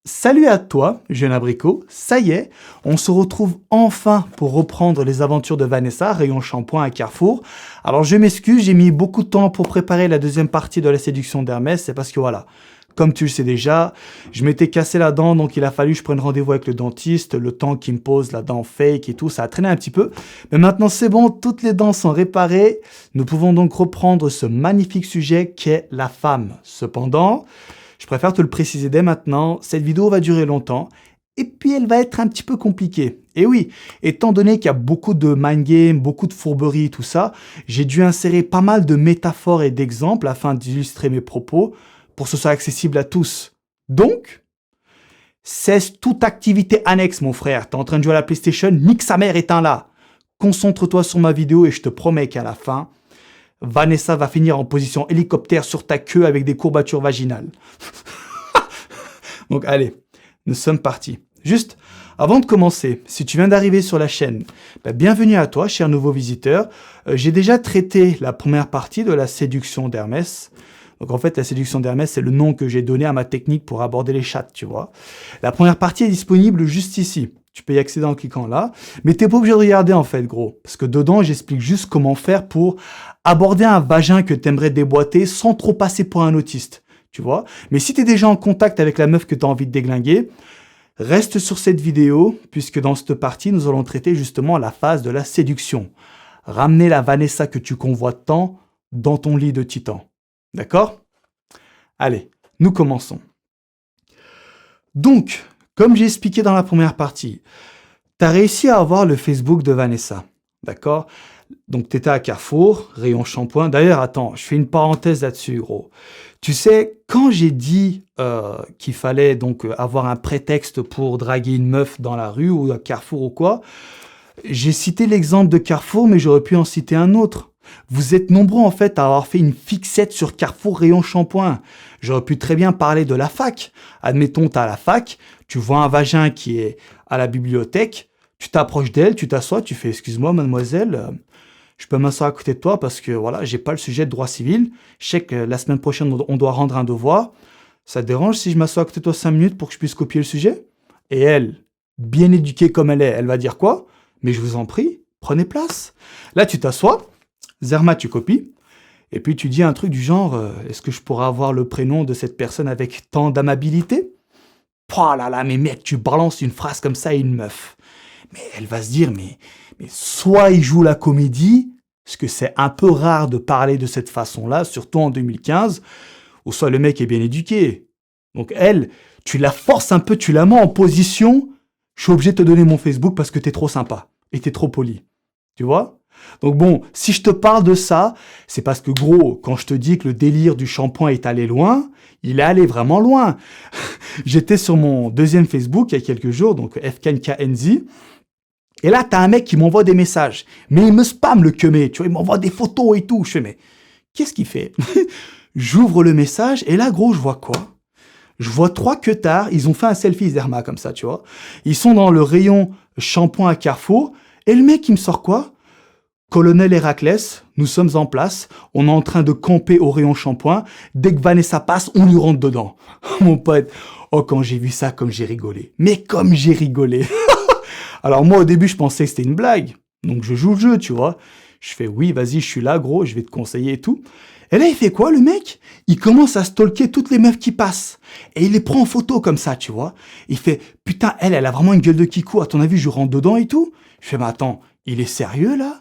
Salut à toi, jeune abricot, ça y est, on se retrouve enfin pour reprendre les aventures de Vanessa, rayon shampoing à Carrefour. Alors je m'excuse, j'ai mis beaucoup de temps pour préparer la deuxième partie de la séduction d'Hermès, c'est parce que voilà, comme tu le sais déjà, je m'étais cassé la dent, donc il a fallu que je prenne rendez-vous avec le dentiste, le temps qu'il me pose la dent fake et tout, ça a traîné un petit peu. Mais maintenant c'est bon, toutes les dents sont réparées, nous pouvons donc reprendre ce magnifique sujet qu'est la femme. Cependant, je préfère te le préciser dès maintenant, cette vidéo va durer longtemps et puis elle va être un petit peu compliquée. Et oui, étant donné qu'il y a beaucoup de mind game, beaucoup de fourberies, tout ça, j'ai dû insérer pas mal de métaphores et d'exemples afin d'illustrer mes propos pour que ce soit accessible à tous. Donc, cesse toute activité annexe, mon frère. T'es en train de jouer à la PlayStation, nique sa mère, éteins-la. Concentre-toi sur ma vidéo et je te promets qu'à la fin, Vanessa va finir en position hélicoptère sur ta queue avec des courbatures vaginales. Donc allez, nous sommes partis. Juste, avant de commencer, si tu viens d'arriver sur la chaîne, bienvenue à toi, cher nouveau visiteur. J'ai déjà traité la première partie de la séduction d'Hermès. Donc en fait, la séduction d'Hermès, c'est le nom que j'ai donné à ma technique pour aborder les chattes, tu vois. La première partie est disponible juste ici. Tu peux y accéder en cliquant là. Mais t'es pas obligé de regarder en fait, gros. Parce que dedans, j'explique juste comment faire pour aborder un vagin que t'aimerais déboîter sans trop passer pour un autiste. Tu vois. Mais si t'es déjà en contact avec la meuf que t'as envie de déglinguer, reste sur cette vidéo, puisque dans cette partie, nous allons traiter justement la phase de la séduction. Ramener la Vanessa que tu convoites tant dans ton lit de titan. D'accord? Allez, nous commençons. Donc, comme j'ai expliqué dans la première partie, tu as réussi à avoir le Facebook de Vanessa. D'accord? Donc, tu étais à Carrefour, rayon shampoing. D'ailleurs, attends, je fais une parenthèse là-dessus, gros. Tu sais, quand j'ai dit qu'il fallait donc avoir un prétexte pour draguer une meuf dans la rue ou à Carrefour ou quoi, j'ai cité l'exemple de Carrefour, mais j'aurais pu en citer un autre. Vous êtes nombreux en fait à avoir fait une fixette sur Carrefour rayon shampoing. J'aurais pu très bien parler de la fac. Admettons, tu as la fac, tu vois un vagin qui est à la bibliothèque, tu t'approches d'elle, tu t'assois, tu fais excuse-moi mademoiselle, je peux m'asseoir à côté de toi parce que voilà, j'ai pas le sujet de droit civil. Je sais que la semaine prochaine on doit rendre un devoir. Ça te dérange si je m'assois à côté de toi 5 minutes pour que je puisse copier le sujet? Et elle, bien éduquée comme elle va dire quoi? Mais je vous en prie, prenez place. Là, tu t'assois, Zerma, tu copies, et puis tu dis un truc du genre est-ce que je pourrais avoir le prénom de cette personne avec tant d'amabilité? Pouah là là, mais mec, tu balances une phrase comme ça à une meuf. Mais elle va se dire mais soit il joue la comédie, parce que c'est un peu rare de parler de cette façon-là, surtout en 2015, ou soit le mec est bien éduqué. Donc elle, tu la forces un peu, tu la mets en position, je suis obligé de te donner mon Facebook parce que t'es trop sympa et t'es trop poli. Tu vois? Donc bon, si je te parle de ça, c'est parce que gros, quand je te dis que le délire du shampoing est allé loin, il est allé vraiment loin. J'étais sur mon deuxième Facebook il y a quelques jours, donc FKNKNZ, et là, t'as un mec qui m'envoie des messages, mais il me spamme le queumé, tu vois, il m'envoie des photos et tout. Je fais, mais qu'est-ce qu'il fait? J'ouvre le message, et là, gros, je vois quoi? Je vois 3 queutards, ils ont fait un selfie Zerma comme ça, tu vois. Ils sont dans le rayon shampoing à Carrefour, et le mec, il me sort quoi? Colonel Héraclès, nous sommes en place, on est en train de camper au rayon shampoing, dès que Vanessa passe, on lui rentre dedans. Mon pote, oh quand j'ai vu ça, comme j'ai rigolé. Mais comme j'ai rigolé. Alors moi au début je pensais que c'était une blague, donc je joue le jeu, tu vois. Je fais oui, vas-y, je suis là gros, je vais te conseiller et tout. Et là il fait quoi le mec? Il commence à stalker toutes les meufs qui passent. Et il les prend en photo comme ça, tu vois. Il fait putain, elle a vraiment une gueule de kikou, à ton avis je rentre dedans et tout? Je fais mais attends, il est sérieux là?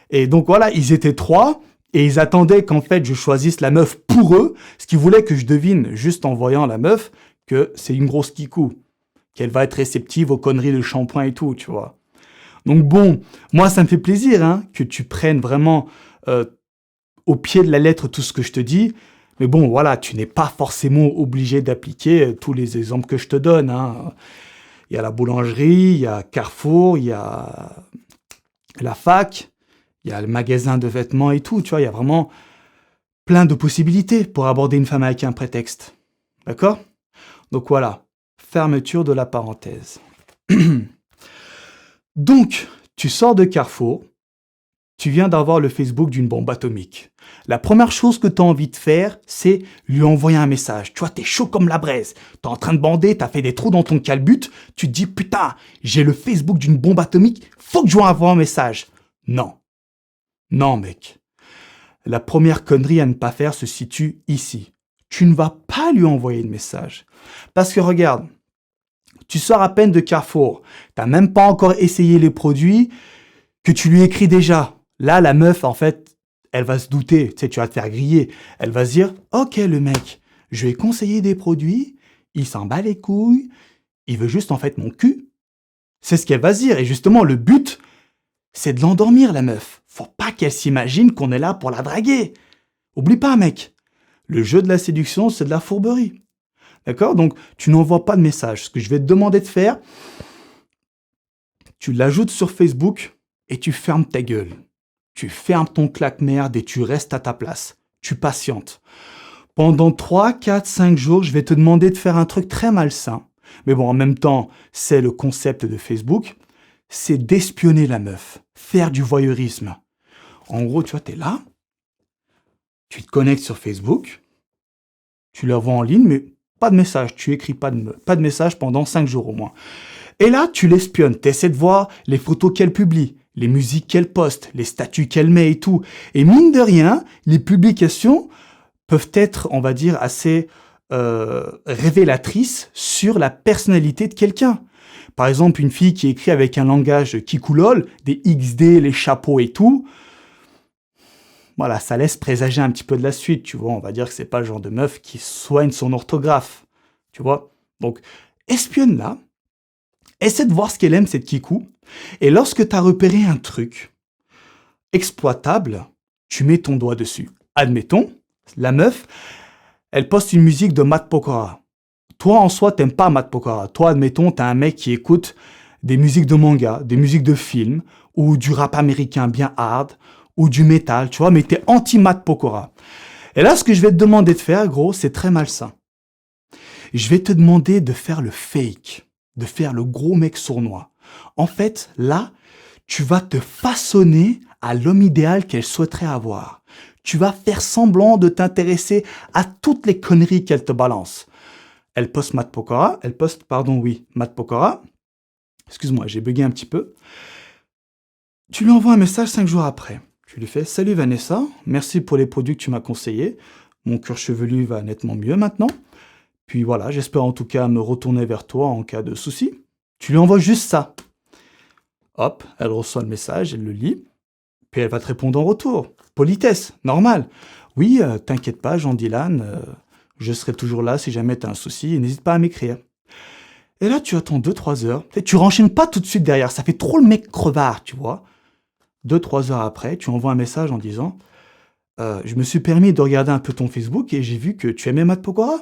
Et donc voilà, ils étaient 3 et ils attendaient qu'en fait je choisisse la meuf pour eux, ce qui voulait que je devine, juste en voyant la meuf, que c'est une grosse kikou, qu'elle va être réceptive aux conneries de shampoing et tout, tu vois. Donc bon, moi ça me fait plaisir hein, que tu prennes vraiment au pied de la lettre tout ce que je te dis, mais bon voilà, tu n'es pas forcément obligé d'appliquer tous les exemples que je te donne. Hein. Il y a la boulangerie, il y a Carrefour, il y a la fac, il y a le magasin de vêtements et tout, tu vois, il y a vraiment plein de possibilités pour aborder une femme avec un prétexte. D'accord? Donc voilà, fermeture de la parenthèse. Donc, tu sors de Carrefour, tu viens d'avoir le Facebook d'une bombe atomique. La première chose que tu as envie de faire, c'est lui envoyer un message. Tu vois, t'es chaud comme la braise. T'es en train de bander, t'as fait des trous dans ton calbut. Tu te dis, putain, j'ai le Facebook d'une bombe atomique, faut que je lui envoie un message. Non. Non, mec. La première connerie à ne pas faire se situe ici. Tu ne vas pas lui envoyer de message. Parce que regarde, tu sors à peine de Carrefour. T'as même pas encore essayé les produits que tu lui écris déjà. Là, la meuf, en fait, elle va se douter. Tu sais, tu vas te faire griller. Elle va se dire, ok, le mec, je lui ai conseillé des produits, il s'en bat les couilles, il veut juste en fait mon cul. C'est ce qu'elle va se dire. Et justement, le but, c'est de l'endormir, la meuf. Faut pas qu'elle s'imagine qu'on est là pour la draguer. Oublie pas, mec. Le jeu de la séduction, c'est de la fourberie. D'accord? Donc, tu n'envoies pas de message. Ce que je vais te demander de faire, tu l'ajoutes sur Facebook et tu fermes ta gueule. Tu fermes ton claque-merde et tu restes à ta place. Tu patientes. Pendant 3, 4, 5 jours, je vais te demander de faire un truc très malsain. Mais bon, en même temps, c'est le concept de Facebook. C'est d'espionner la meuf. Faire du voyeurisme. En gros, tu vois, t'es là. Tu te connectes sur Facebook. Tu la vois en ligne, mais pas de message. Tu écris pas de message pendant 5 jours au moins. Et là, tu l'espionnes. Tu essaies de voir les photos qu'elle publie, les musiques qu'elle poste, les statuts qu'elle met et tout. Et mine de rien, les publications peuvent être, on va dire, assez révélatrices sur la personnalité de quelqu'un. Par exemple, une fille qui écrit avec un langage kikoulol, des XD, les chapeaux et tout, voilà, ça laisse présager un petit peu de la suite, tu vois. On va dire que c'est pas le genre de meuf qui soigne son orthographe, tu vois. Donc, espionne-la, essaie de voir ce qu'elle aime, cette kikou, et lorsque tu as repéré un truc exploitable, tu mets ton doigt dessus. Admettons, la meuf, elle poste une musique de Matt Pokora. Toi, en soi, t'aimes pas Matt Pokora. Toi, admettons, t'es un mec qui écoute des musiques de manga, des musiques de films, ou du rap américain bien hard, ou du métal, tu vois, mais t'es anti-Matt Pokora. Et là, ce que je vais te demander de faire, gros, c'est très malsain. Je vais te demander de faire le fake, de faire le gros mec sournois. En fait, là, tu vas te façonner à l'homme idéal qu'elle souhaiterait avoir. Tu vas faire semblant de t'intéresser à toutes les conneries qu'elle te balance. Elle poste Matt Pokora, Matt Pokora. Excuse-moi, j'ai bugué un petit peu. Tu lui envoies un message 5 jours après. Tu lui fais « Salut Vanessa, merci pour les produits que tu m'as conseillés. Mon cuir chevelu va nettement mieux maintenant. Puis voilà, j'espère en tout cas me retourner vers toi en cas de souci. » Tu lui envoies juste ça. Hop, elle reçoit le message, elle le lit. Puis elle va te répondre en retour. Politesse, normal. Oui, t'inquiète pas, Jean-Dylan, je serai toujours là si jamais t'as un souci, n'hésite pas à m'écrire. Et là, tu attends 2-3 heures. Tu renchaînes pas tout de suite derrière, ça fait trop le mec crevard, tu vois. 2-3 heures après, tu envoies un message en disant je me suis permis de regarder un peu ton Facebook et j'ai vu que tu aimais Matt Pokora.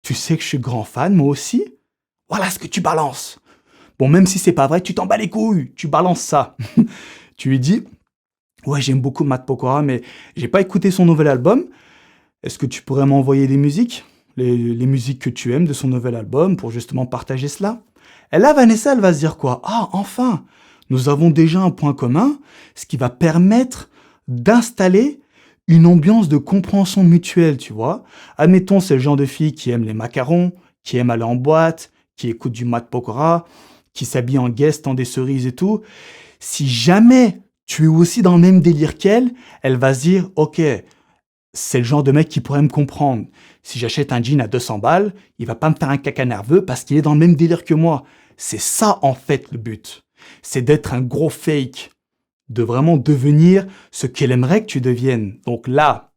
Tu sais que je suis grand fan, moi aussi. Voilà ce que tu balances. Bon, même si c'est pas vrai, tu t'en bats les couilles, tu balances ça. Tu lui dis ouais, j'aime beaucoup Matt Pokora, mais j'ai pas écouté son nouvel album. Est-ce que tu pourrais m'envoyer des musiques, les musiques que tu aimes de son nouvel album pour justement partager cela? Et là, Vanessa, elle va se dire quoi? Ah, enfin, nous avons déjà un point commun, ce qui va permettre d'installer une ambiance de compréhension mutuelle, tu vois. Admettons, c'est le genre de fille qui aime les macarons, qui aime aller en boîte, qui écoute du Matt Pokora, qui s'habille en guest, en des cerises et tout. Si jamais tu es aussi dans le même délire qu'elle, elle va se dire « Ok, c'est le genre de mec qui pourrait me comprendre. Si j'achète un jean à 200 balles, il va pas me faire un caca nerveux parce qu'il est dans le même délire que moi. » C'est ça, en fait, le but. C'est d'être un gros fake, de vraiment devenir ce qu'elle aimerait que tu deviennes. Donc là,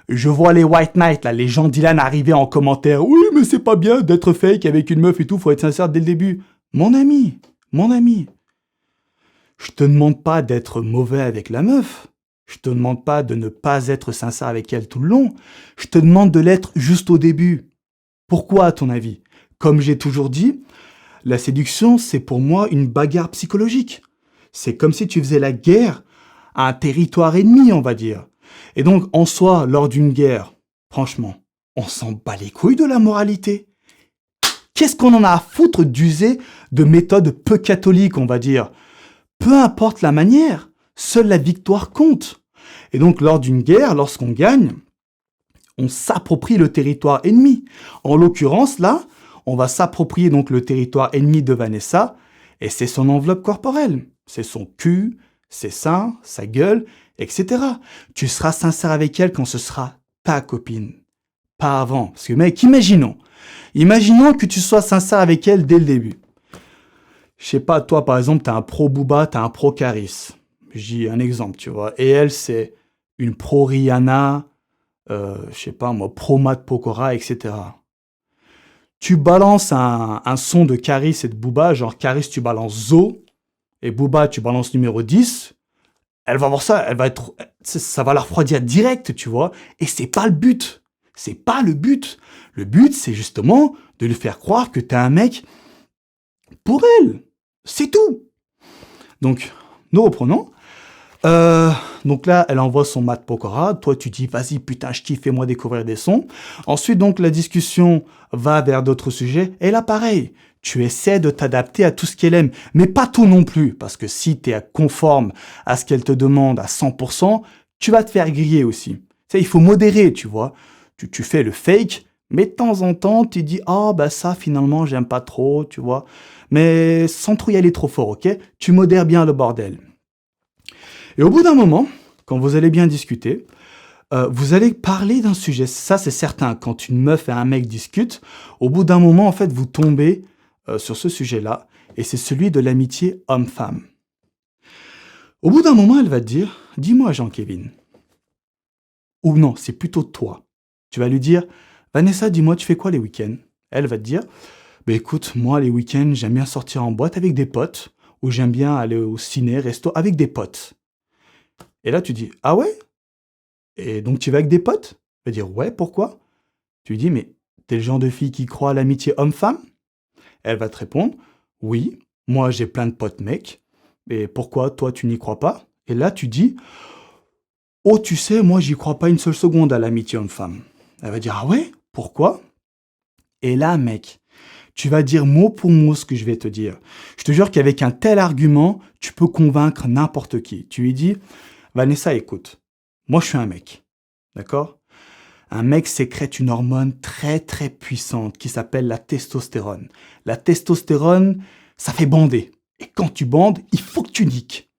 je vois les White Knight, là, les gens Dylan arriver en commentaire. Oui, mais c'est pas bien d'être fake avec une meuf et tout, faut être sincère dès le début. Mon ami, je te demande pas d'être mauvais avec la meuf. Je te demande pas de ne pas être sincère avec elle tout le long. Je te demande de l'être juste au début. Pourquoi, à ton avis? Comme j'ai toujours dit, la séduction, c'est pour moi une bagarre psychologique. C'est comme si tu faisais la guerre à un territoire ennemi, on va dire. Et donc, en soi, lors d'une guerre, franchement, on s'en bat les couilles de la moralité. Qu'est-ce qu'on en a à foutre d'user de méthodes peu catholiques, on va dire? Peu importe la manière, Seule la victoire compte. Et donc, lors d'une guerre, lorsqu'on gagne, on s'approprie le territoire ennemi. En l'occurrence, là, on va s'approprier donc le territoire ennemi de Vanessa, et c'est son enveloppe corporelle. C'est son cul, ses seins, sa gueule, etc. Tu seras sincère avec elle quand ce sera ta copine. Pas avant. Parce que mec, imaginons que tu sois sincère avec elle dès le début. Je sais pas, toi par exemple, t'as un pro Booba, t'as un pro Caris. J'ai un exemple, tu vois. Et elle, c'est une pro Rihanna, je sais pas moi, pro Matt Pokora, etc. Tu balances un son de Caris et de Booba, genre Caris tu balances Zo, et Booba tu balances numéro 10, elle va voir ça, ça va la refroidir direct, tu vois. Et c'est pas le but. C'est pas le but. Le but, c'est justement de lui faire croire que t'es un mec pour elle. C'est tout. Donc, nous reprenons. Donc là, elle envoie son Matt Pokora. Toi, tu dis, vas-y, putain, je kiffe, fais-moi découvrir des sons. Ensuite, donc, la discussion va vers d'autres sujets. Et là, pareil, tu essaies de t'adapter à tout ce qu'elle aime. Mais pas tout non plus. Parce que si tu es conforme à ce qu'elle te demande à 100%, tu vas te faire griller aussi. Tu sais, il faut modérer, tu vois. Tu fais le fake, mais de temps en temps, tu dis, ah, bah ça, finalement, j'aime pas trop, tu vois. Mais sans trop y aller trop fort, ok? Tu modères bien le bordel. Et au bout d'un moment, quand vous allez bien discuter, vous allez parler d'un sujet. Ça, c'est certain. Quand une meuf et un mec discutent, au bout d'un moment, en fait, vous tombez sur ce sujet-là. Et c'est celui de l'amitié homme-femme. Au bout d'un moment, elle va te dire, dis-moi, Jean-Kévin. Ou non, c'est plutôt toi. Tu vas lui dire, Vanessa, dis-moi, tu fais quoi les week-ends? Elle va te dire, bah écoute, moi, les week-ends, j'aime bien sortir en boîte avec des potes, ou j'aime bien aller au ciné, resto, avec des potes. Et là, tu dis, ah ouais? Et donc, tu vas avec des potes? Elle va dire, ouais, pourquoi? Tu lui dis, mais t'es le genre de fille qui croit à l'amitié homme-femme? Elle va te répondre, oui, moi, j'ai plein de potes mecs. Et pourquoi, toi, tu n'y crois pas? Et là, tu dis, oh, tu sais, moi, j'y crois pas une seule seconde à l'amitié homme-femme. Elle va dire, ah ouais? Pourquoi? Et là, mec, tu vas dire mot pour mot ce que je vais te dire. Je te jure qu'avec un tel argument, tu peux convaincre n'importe qui. Tu lui dis, Vanessa, écoute, moi je suis un mec, d'accord? Un mec sécrète une hormone très très puissante qui s'appelle la testostérone. La testostérone, ça fait bander. Et quand tu bandes, il faut que tu niques.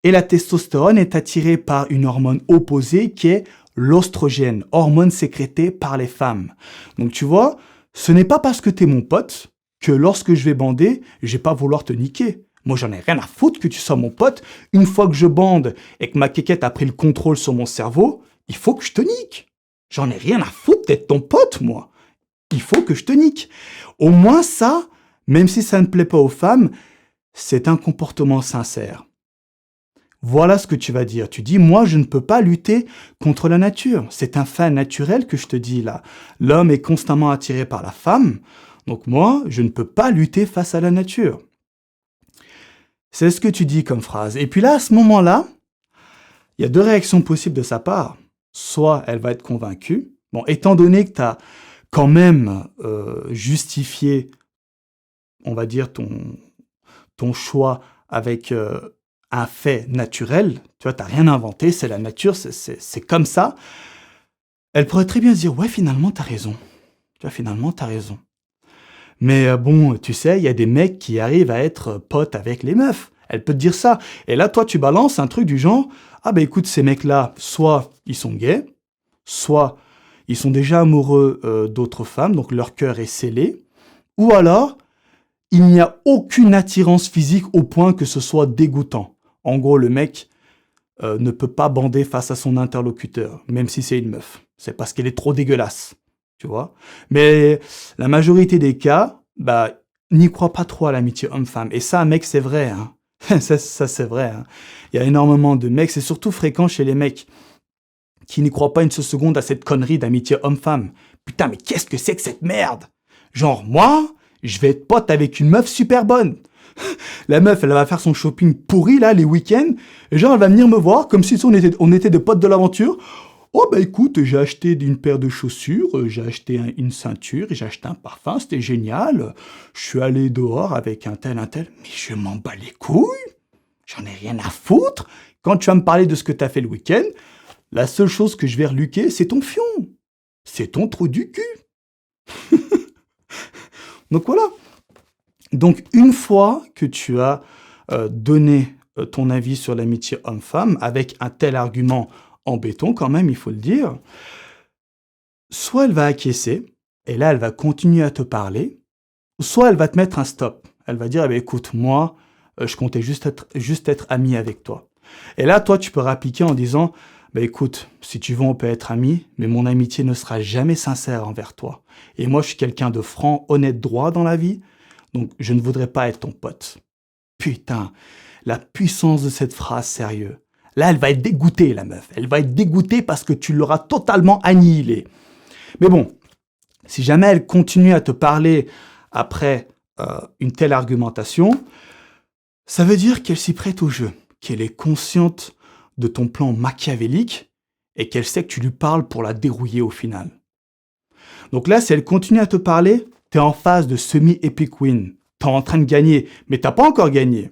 Et la testostérone est attirée par une hormone opposée qui est l'oestrogène, hormone sécrétée par les femmes. Donc tu vois, ce n'est pas parce que t'es mon pote que lorsque je vais bander, je vais pas vouloir te niquer. Moi, j'en ai rien à foutre que tu sois mon pote. Une fois que je bande et que ma quéquette a pris le contrôle sur mon cerveau, il faut que je te nique. J'en ai rien à foutre d'être ton pote, moi. Il faut que je te nique. Au moins ça, même si ça ne plaît pas aux femmes, c'est un comportement sincère. Voilà ce que tu vas dire. Tu dis, moi, je ne peux pas lutter contre la nature. C'est un fait naturel que je te dis là. L'homme est constamment attiré par la femme. Donc moi, je ne peux pas lutter face à la nature. C'est ce que tu dis comme phrase. Et puis là, à ce moment-là, il y a deux réactions possibles de sa part. Soit elle va être convaincue. Bon, étant donné que tu as quand même justifié, on va dire, ton choix avec un fait naturel, tu vois, t'as rien inventé, c'est la nature, c'est comme ça. Elle pourrait très bien se dire, ouais, finalement, t'as raison. Tu vois, finalement, t'as raison. Mais bon, tu sais, il y a des mecs qui arrivent à être potes avec les meufs. Elle peut te dire ça. Et là, toi, tu balances un truc du genre, ah ben écoute, ces mecs-là, soit ils sont gays, soit ils sont déjà amoureux d'autres femmes, donc leur cœur est scellé, ou alors, il n'y a aucune attirance physique au point que ce soit dégoûtant. En gros, le mec ne peut pas bander face à son interlocuteur, même si c'est une meuf. C'est parce qu'elle est trop dégueulasse, tu vois. Mais la majorité des cas, bah, n'y croit pas trop à l'amitié homme-femme. Et ça, mec, c'est vrai, hein. ça, c'est vrai, hein. Il y a énormément de mecs, c'est surtout fréquent chez les mecs qui n'y croient pas une seule seconde à cette connerie d'amitié homme-femme. Putain, mais qu'est-ce que c'est que cette merde? Genre, moi, je vais être pote avec une meuf super bonne. La meuf, elle va faire son shopping pourri, là, les week-ends. Et genre, elle va venir me voir comme si on était des potes de l'aventure. Oh, bah écoute, j'ai acheté une paire de chaussures, j'ai acheté une ceinture, j'ai acheté un parfum, c'était génial. Je suis allé dehors avec un tel. Mais je m'en bats les couilles. J'en ai rien à foutre. Quand tu vas me parler de ce que tu as fait le week-end, la seule chose que je vais reluquer, c'est ton fion. C'est ton trou du cul. Donc voilà. Donc une fois que tu as donné ton avis sur l'amitié homme-femme, avec un tel argument en béton quand même, il faut le dire, soit elle va acquiescer, et là elle va continuer à te parler, soit elle va te mettre un stop. Elle va dire, eh bien, écoute, moi, je comptais juste être ami avec toi. Et là, toi, tu peux réappliquer en disant, bah, écoute, si tu veux, on peut être amis, mais mon amitié ne sera jamais sincère envers toi. Et moi, je suis quelqu'un de franc, honnête, droit dans la vie, donc je ne voudrais pas être ton pote. Putain, la puissance de cette phrase, sérieux. Là, elle va être dégoûtée, la meuf. Elle va être dégoûtée parce que tu l'auras totalement annihilée. Mais bon, si jamais elle continue à te parler après une telle argumentation, ça veut dire qu'elle s'y prête au jeu, qu'elle est consciente de ton plan machiavélique et qu'elle sait que tu lui parles pour la dérouiller au final. Donc là, si elle continue à te parler, t'es en phase de semi-epic win. T'es en train de gagner, mais t'as pas encore gagné.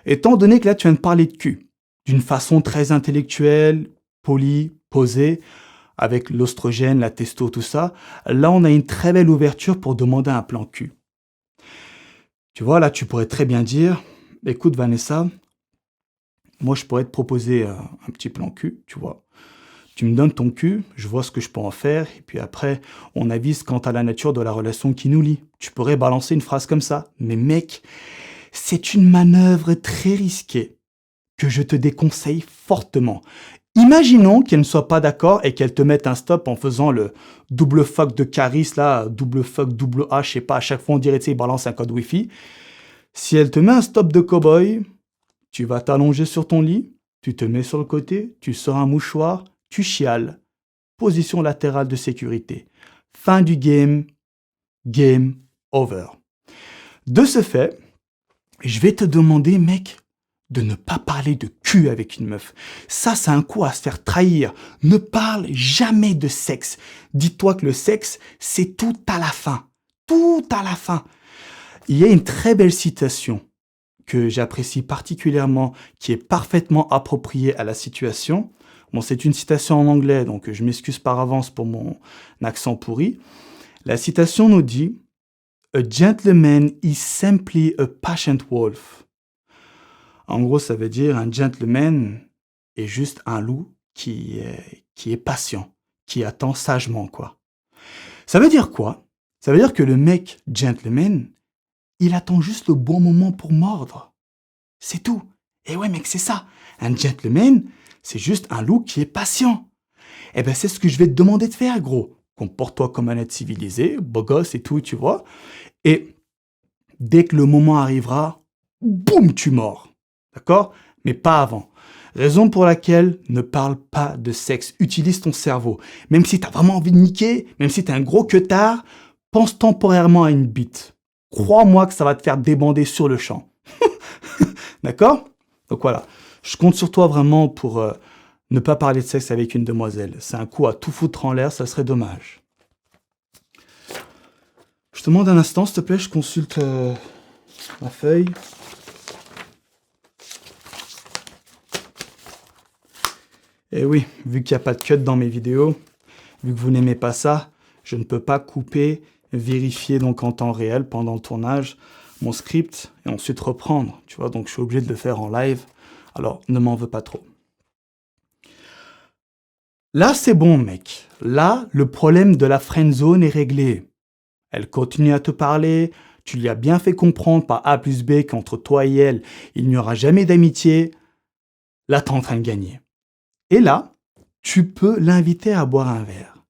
Étant donné que là, tu viens de parler de cul, d'une façon très intellectuelle, polie, posée, avec l'ostrogène, la testo, tout ça, là, on a une très belle ouverture pour demander un plan cul. Tu vois, là, tu pourrais très bien dire, écoute Vanessa, moi, je pourrais te proposer un petit plan cul, tu vois. Tu me donnes ton cul, je vois ce que je peux en faire, et puis après, on avise quant à la nature de la relation qui nous lie. Tu pourrais balancer une phrase comme ça. Mais mec, c'est une manœuvre très risquée que je te déconseille fortement. Imaginons qu'elle ne soit pas d'accord et qu'elle te mette un stop en faisant le double fuck de Caris, là, double fuck, double A, je sais pas, à chaque fois on dirait, tu sais, il balance un code Wi-Fi. Si elle te met un stop de cow-boy, tu vas t'allonger sur ton lit, tu te mets sur le côté, tu sors un mouchoir, tu chiales. Position latérale de sécurité. Fin du game. Game over. De ce fait, je vais te demander, mec, de ne pas parler de cul avec une meuf. Ça, c'est un coup à se faire trahir. Ne parle jamais de sexe. Dis-toi que le sexe, c'est tout à la fin. Tout à la fin. Il y a une très belle citation que j'apprécie particulièrement, qui est parfaitement appropriée à la situation. Bon, c'est une citation en anglais, donc je m'excuse par avance pour mon accent pourri. La citation nous dit « A gentleman is simply a patient wolf ». En gros, ça veut dire un gentleman est juste un loup qui est patient, qui attend sagement, quoi. Ça veut dire quoi? Ça veut dire que le mec gentleman, il attend juste le bon moment pour mordre. C'est tout. Et ouais, mec, c'est ça. Un gentleman, c'est juste un loup qui est patient. Eh ben, c'est ce que je vais te demander de faire, gros. Comporte-toi comme un être civilisé, beau gosse et tout, tu vois. Et dès que le moment arrivera, boum, tu mords. D'accord? Mais pas avant. Raison pour laquelle ne parle pas de sexe. Utilise ton cerveau. Même si t'as vraiment envie de niquer, même si t'es un gros queutard, pense temporairement à une bite. Crois-moi que ça va te faire débander sur le champ. D'accord? Donc voilà. Je compte sur toi vraiment pour ne pas parler de sexe avec une demoiselle. C'est un coup à tout foutre en l'air, ça serait dommage. Je te demande un instant, s'il te plaît, je consulte ma feuille. Et oui, vu qu'il n'y a pas de cut dans mes vidéos, vu que vous n'aimez pas ça, je ne peux pas couper, vérifier donc en temps réel pendant le tournage mon script et ensuite reprendre, tu vois, donc je suis obligé de le faire en live. Alors, ne m'en veux pas trop. Là, c'est bon, mec. Là, le problème de la friendzone est réglé. Elle continue à te parler, tu lui as bien fait comprendre par A plus B qu'entre toi et elle, il n'y aura jamais d'amitié. Là, t'es en train de gagner. Et là, tu peux l'inviter à boire un verre.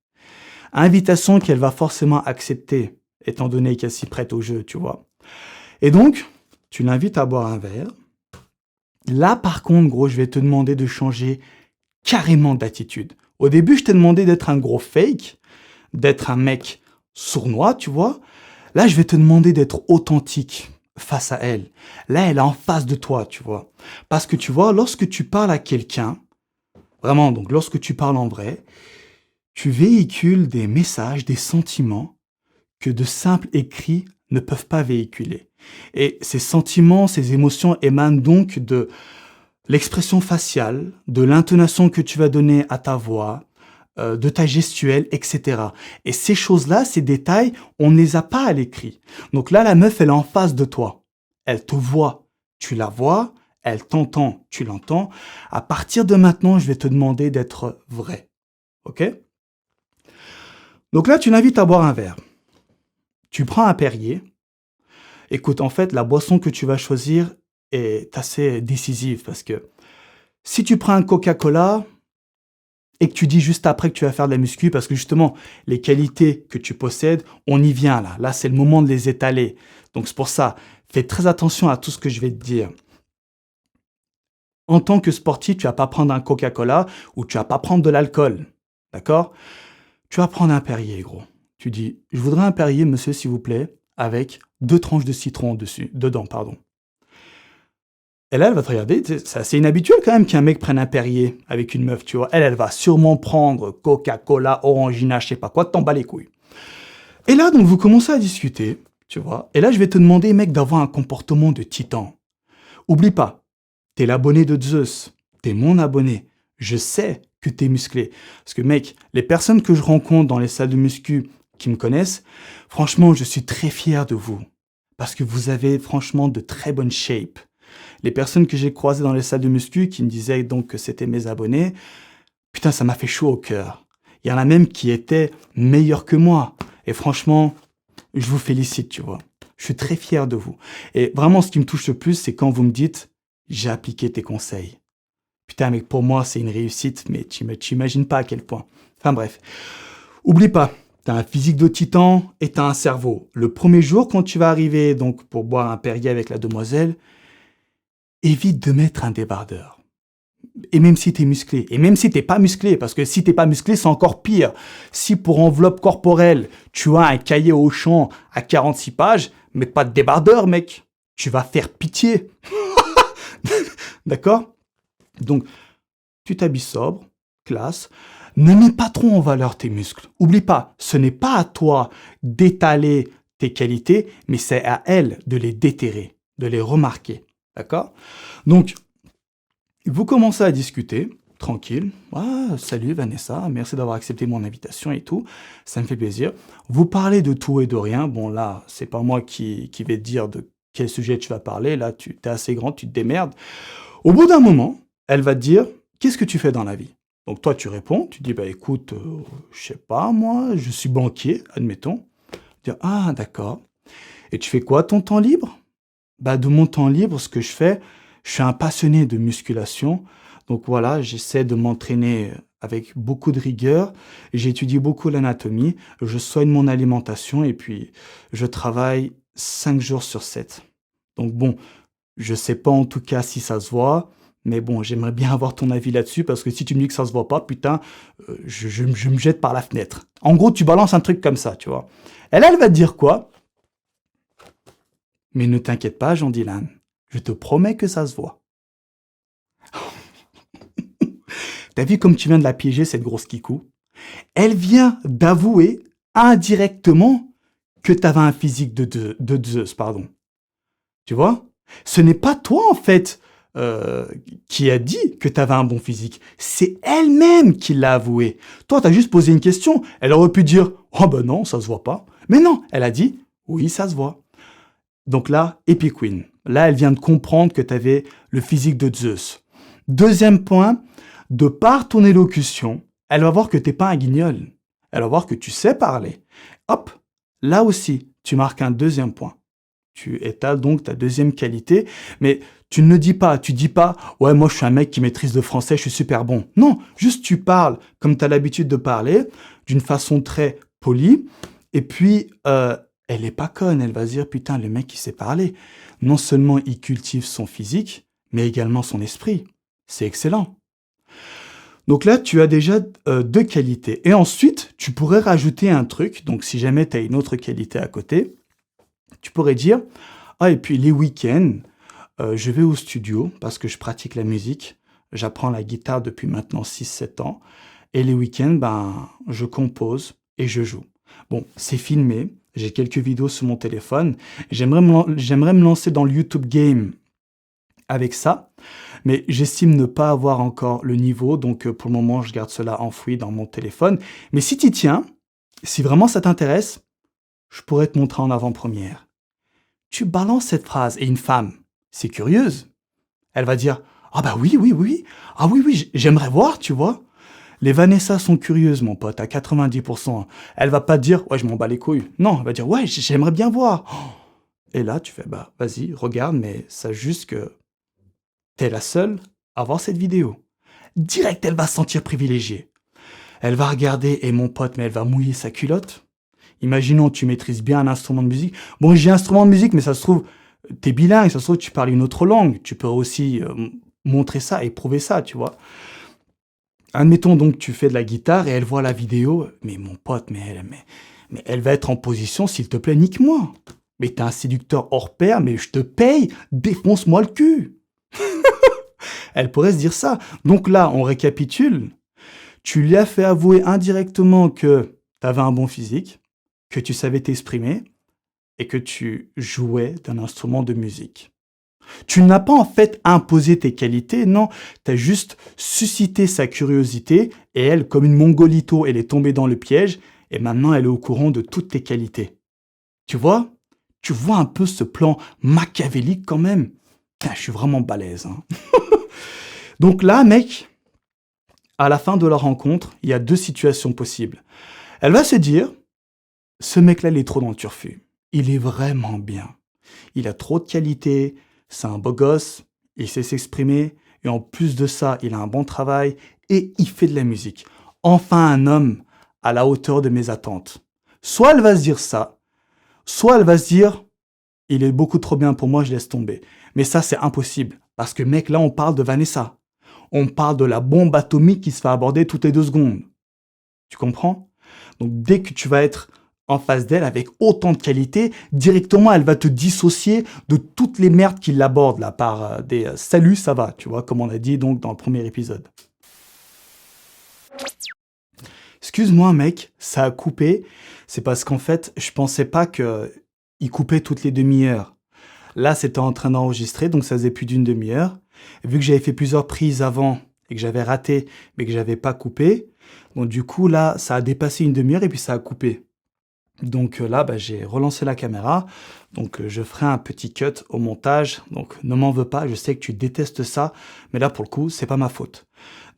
Invitation qu'elle va forcément accepter, étant donné qu'elle s'y prête au jeu, tu vois. Et donc, tu l'invites à boire un verre. Là, par contre, gros, je vais te demander de changer carrément d'attitude. Au début, je t'ai demandé d'être un gros fake, d'être un mec sournois, tu vois. Là, je vais te demander d'être authentique face à elle. Là, elle est en face de toi, tu vois. Parce que tu vois, lorsque tu parles à quelqu'un, vraiment, donc lorsque tu parles en vrai, tu véhicules des messages, des sentiments que de simples écrits ne peuvent pas véhiculer. Et ces sentiments, ces émotions émanent donc de l'expression faciale, de l'intonation que tu vas donner à ta voix, de ta gestuelle, etc. Et ces choses-là, ces détails, on ne les a pas à l'écrit. Donc là, la meuf, elle est en face de toi. Elle te voit, tu la vois, elle t'entend, tu l'entends. À partir de maintenant, je vais te demander d'être vrai. OK? Donc là, tu l'invites à boire un verre. Tu prends un Perrier. Écoute, en fait, la boisson que tu vas choisir est assez décisive parce que si tu prends un Coca-Cola et que tu dis juste après que tu vas faire de la muscu, parce que justement, les qualités que tu possèdes, on y vient là. Là, c'est le moment de les étaler. Donc c'est pour ça, fais très attention à tout ce que je vais te dire. En tant que sportif, tu vas pas prendre un Coca-Cola ou tu vas pas prendre de l'alcool. D'accord? Tu vas prendre un Perrier, gros. Tu dis, je voudrais un Perrier, monsieur, s'il vous plaît, avec 2 tranches de citron dedans, pardon. Et là, elle va te regarder, c'est assez inhabituel quand même qu'un mec prenne un Perrier avec une meuf, tu vois. Elle va sûrement prendre Coca-Cola, Orangina, je sais pas quoi, t'en bats les couilles. Et là, donc, vous commencez à discuter, tu vois. Et là, je vais te demander, mec, d'avoir un comportement de titan. Oublie pas, t'es l'abonné de Zeus, t'es mon abonné. Je sais que t'es musclé. Parce que, mec, les personnes que je rencontre dans les salles de muscu qui me connaissent, franchement, je suis très fier de vous. Parce que vous avez, franchement, de très bonnes shapes. Les personnes que j'ai croisées dans les salles de muscu qui me disaient donc que c'était mes abonnés, putain, ça m'a fait chaud au cœur. Il y en a même qui étaient meilleurs que moi. Et franchement, je vous félicite, tu vois. Je suis très fier de vous. Et vraiment, ce qui me touche le plus, c'est quand vous me dites, j'ai appliqué tes conseils. Putain, mais pour moi, c'est une réussite, mais tu imagines pas à quel point. Enfin bref. Oublie pas, t'as un physique de titan et t'as un cerveau. Le premier jour, quand tu vas arriver donc pour boire un Perrier avec la demoiselle, évite de mettre un débardeur. Et même si t'es musclé, et même si t'es pas musclé, parce que si t'es pas musclé, c'est encore pire. Si pour enveloppe corporelle, tu as un cahier au champ à 46 pages, mets pas de débardeur, mec. Tu vas faire pitié. D'accord? Donc, tu t'habilles sobre, classe. Ne mets pas trop en valeur tes muscles. Oublie pas, ce n'est pas à toi d'étaler tes qualités, mais c'est à elle de les déterrer, de les remarquer. D'accord? Donc, vous commencez à discuter, tranquille. Ah, salut Vanessa, merci d'avoir accepté mon invitation et tout. Ça me fait plaisir. Vous parlez de tout et de rien. Bon, là, c'est pas moi qui vais te dire de quel sujet tu vas parler. Là, tu es assez grand, tu te démerdes. Au bout d'un moment, elle va te dire, qu'est-ce que tu fais dans la vie? Donc toi, tu réponds, tu dis, bah écoute, je sais pas, moi, je suis banquier, admettons. Dire, ah, d'accord. Et tu fais quoi ton temps libre? Bah, de mon temps libre, ce que je suis un passionné de musculation. Donc voilà, j'essaie de m'entraîner avec beaucoup de rigueur. J'étudie beaucoup l'anatomie. Je soigne mon alimentation et puis je travaille 5 jours sur 7. Donc bon, je sais pas en tout cas si ça se voit, mais bon, j'aimerais bien avoir ton avis là-dessus parce que si tu me dis que ça se voit pas, putain, je me jette par la fenêtre. En gros, tu balances un truc comme ça, tu vois. Elle va te dire quoi? Mais ne t'inquiète pas, Jean Dylan. Je te promets que ça se voit. T'as vu comme tu viens de la piéger, cette grosse kikou? Elle vient d'avouer indirectement que t'avais un physique de Zeus, pardon. Tu vois? Ce n'est pas toi, en fait, qui a dit que t'avais un bon physique. C'est elle-même qui l'a avoué. Toi, t'as juste posé une question. Elle aurait pu dire, oh ben non, ça se voit pas. Mais non, elle a dit, oui, ça se voit. Donc là, Epic Queen. Là, elle vient de comprendre que tu avais le physique de Zeus. Deuxième point, de par ton élocution, elle va voir que t'es pas un guignol. Elle va voir que tu sais parler. Hop, là aussi, tu marques un deuxième point. Tu étales donc ta deuxième qualité, mais tu ne le dis pas. Tu dis pas, ouais, moi je suis un mec qui maîtrise le français, je suis super bon. Non, juste tu parles comme tu as l'habitude de parler, d'une façon très polie, et puis elle est pas conne, elle va se dire, putain, le mec il sait parler. Non seulement il cultive son physique, mais également son esprit. C'est excellent. Donc là, tu as déjà 2 qualités. Et ensuite, tu pourrais rajouter un truc. Donc si jamais tu as une autre qualité à côté, tu pourrais dire, ah, et puis les week-ends, je vais au studio parce que je pratique la musique. J'apprends la guitare depuis maintenant 6-7 ans. Et les week-ends, ben, je compose et je joue. Bon, c'est filmé. J'ai quelques vidéos sur mon téléphone. J'aimerais me lancer dans le YouTube Game avec ça, mais j'estime ne pas avoir encore le niveau, donc pour le moment, je garde cela enfoui dans mon téléphone. Mais si tu tiens, si vraiment ça t'intéresse, je pourrais te montrer en avant-première. Tu balances cette phrase et une femme, c'est curieuse. Elle va dire, ah bah oui, oui, oui, ah oui, oui, j'aimerais voir, tu vois. Les Vanessa sont curieuses, mon pote, à 90%. Elle va pas dire, ouais, je m'en bats les couilles. Non, elle va dire, ouais, j'aimerais bien voir. Et là, tu fais, bah, vas-y, regarde, mais sache juste que t'es la seule à voir cette vidéo. Direct, elle va se sentir privilégiée. Elle va regarder, et mon pote, mais elle va mouiller sa culotte. Imaginons, tu maîtrises bien un instrument de musique. Bon, j'ai un instrument de musique, mais ça se trouve, t'es bilingue, ça se trouve, tu parles une autre langue. Tu peux aussi montrer ça et prouver ça, tu vois. Admettons donc, tu fais de la guitare et elle voit la vidéo. Mais mon pote, mais elle va être en position, s'il te plaît, nique-moi. Mais t'es un séducteur hors pair, mais je te paye, défonce-moi le cul. Elle pourrait se dire ça. Donc là, on récapitule. Tu lui as fait avouer indirectement que t'avais un bon physique, que tu savais t'exprimer et que tu jouais d'un instrument de musique. Tu n'as pas en fait imposé tes qualités, non, tu as juste suscité sa curiosité et elle, comme une mongolito, elle est tombée dans le piège et maintenant elle est au courant de toutes tes qualités. Tu vois? Tu vois un peu ce plan machiavélique quand même? Putain, je suis vraiment balèze, hein. Donc là, mec, à la fin de la rencontre, il y a deux situations possibles. Elle va se dire, ce mec-là, il est trop dans le turfu. Il est vraiment bien. Il a trop de qualités, c'est un beau gosse, il sait s'exprimer, et en plus de ça, il a un bon travail, et il fait de la musique. Enfin un homme à la hauteur de mes attentes. Soit elle va se dire ça, soit elle va se dire, il est beaucoup trop bien pour moi, je laisse tomber. Mais ça, c'est impossible, parce que mec, là, on parle de Vanessa. On parle de la bombe atomique qui se fait aborder toutes les 2 secondes. Tu comprends? Donc dès que tu vas être en face d'elle avec autant de qualité, directement elle va te dissocier de toutes les merdes qui l'abordent là par des salut, ça va, tu vois, comme on a dit donc dans le premier épisode. Excuse-moi mec, ça a coupé, c'est parce qu'en fait, je pensais pas que il coupait toutes les demi-heures. Là, c'était en train d'enregistrer, donc ça faisait plus d'une demi-heure. Et vu que j'avais fait plusieurs prises avant et que j'avais raté, mais que j'avais pas coupé, donc du coup là, ça a dépassé une demi-heure et puis ça a coupé. Donc là, bah, j'ai relancé la caméra, donc je ferai un petit cut au montage, donc ne m'en veux pas, je sais que tu détestes ça, mais là pour le coup, c'est pas ma faute.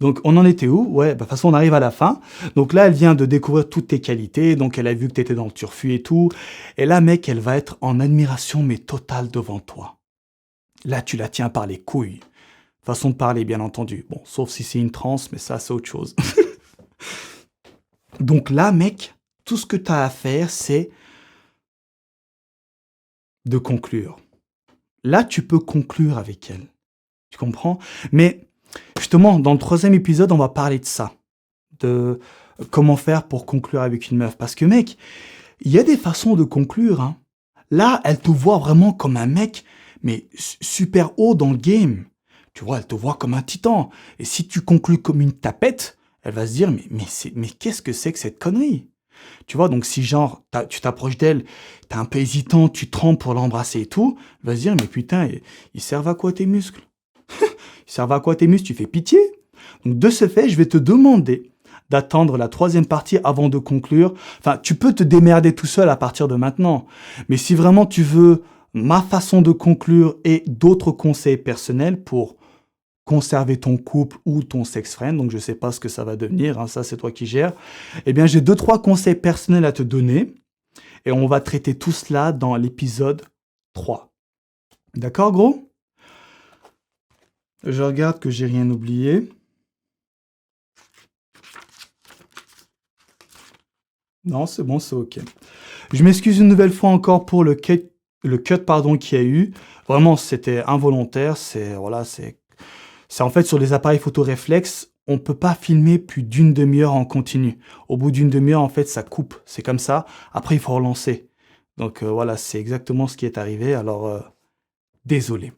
Donc on en était où? Ouais, bah, de toute façon on arrive à la fin, donc là elle vient de découvrir toutes tes qualités, donc elle a vu que t'étais dans le turfu et tout, et là mec, elle va être en admiration mais totale devant toi. Là tu la tiens par les couilles, façon de parler bien entendu, bon, sauf si c'est une transe, mais ça c'est autre chose. Donc là mec, tout ce que tu as à faire, c'est de conclure. Là, tu peux conclure avec elle. Tu comprends? Mais justement, dans le 3e épisode, on va parler de ça. De comment faire pour conclure avec une meuf. Parce que mec, il y a des façons de conclure, hein. Là, elle te voit vraiment comme un mec, mais super haut dans le game. Tu vois, elle te voit comme un titan. Et si tu conclus comme une tapette, elle va se dire, mais qu'est-ce que c'est que cette connerie? Tu vois, donc si genre, tu t'approches d'elle, t'es un peu hésitant, tu trembles pour l'embrasser et tout, elle va se dire, mais putain, ils servent à quoi tes muscles? Ils servent à quoi tes muscles? Tu fais pitié? Donc de ce fait, je vais te demander d'attendre la 3e partie avant de conclure. Enfin, tu peux te démerder tout seul à partir de maintenant. Mais si vraiment tu veux ma façon de conclure et d'autres conseils personnels pour conserver ton couple ou ton sex-friend, donc je sais pas ce que ça va devenir, hein, ça c'est toi qui gères, eh bien j'ai 2-3 conseils personnels à te donner, et on va traiter tout cela dans l'épisode 3. D'accord gros? Je regarde que j'ai rien oublié. Non, c'est bon, c'est ok. Je m'excuse une nouvelle fois encore pour le cut qu'il y a eu. Vraiment, c'était involontaire, c'est en fait sur les appareils photo réflexes, on peut pas filmer plus d'une demi-heure en continu. Au bout d'une demi-heure, en fait, ça coupe. C'est comme ça. Après, il faut relancer. Donc voilà, c'est exactement ce qui est arrivé. Alors, désolé.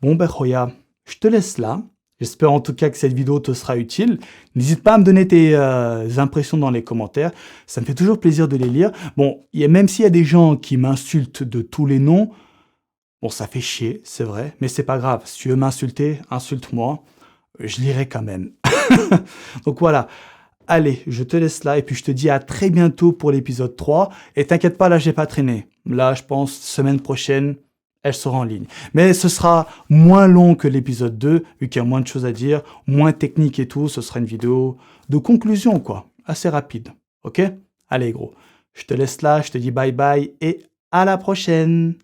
Bon, ben, Roya, je te laisse là. J'espère en tout cas que cette vidéo te sera utile. N'hésite pas à me donner tes impressions dans les commentaires. Ça me fait toujours plaisir de les lire. Bon, même s'il y a des gens qui m'insultent de tous les noms, bon, ça fait chier, c'est vrai, mais c'est pas grave. Si tu veux m'insulter, insulte-moi. Je lirai quand même. Donc voilà. Allez, je te laisse là et puis je te dis à très bientôt pour l'épisode 3. Et t'inquiète pas, là, j'ai pas traîné. Là, je pense, semaine prochaine, elle sera en ligne. Mais ce sera moins long que l'épisode 2, vu qu'il y a moins de choses à dire, moins technique et tout. Ce sera une vidéo de conclusion, quoi. Assez rapide. Ok? Allez, gros. Je te laisse là, je te dis bye bye et à la prochaine.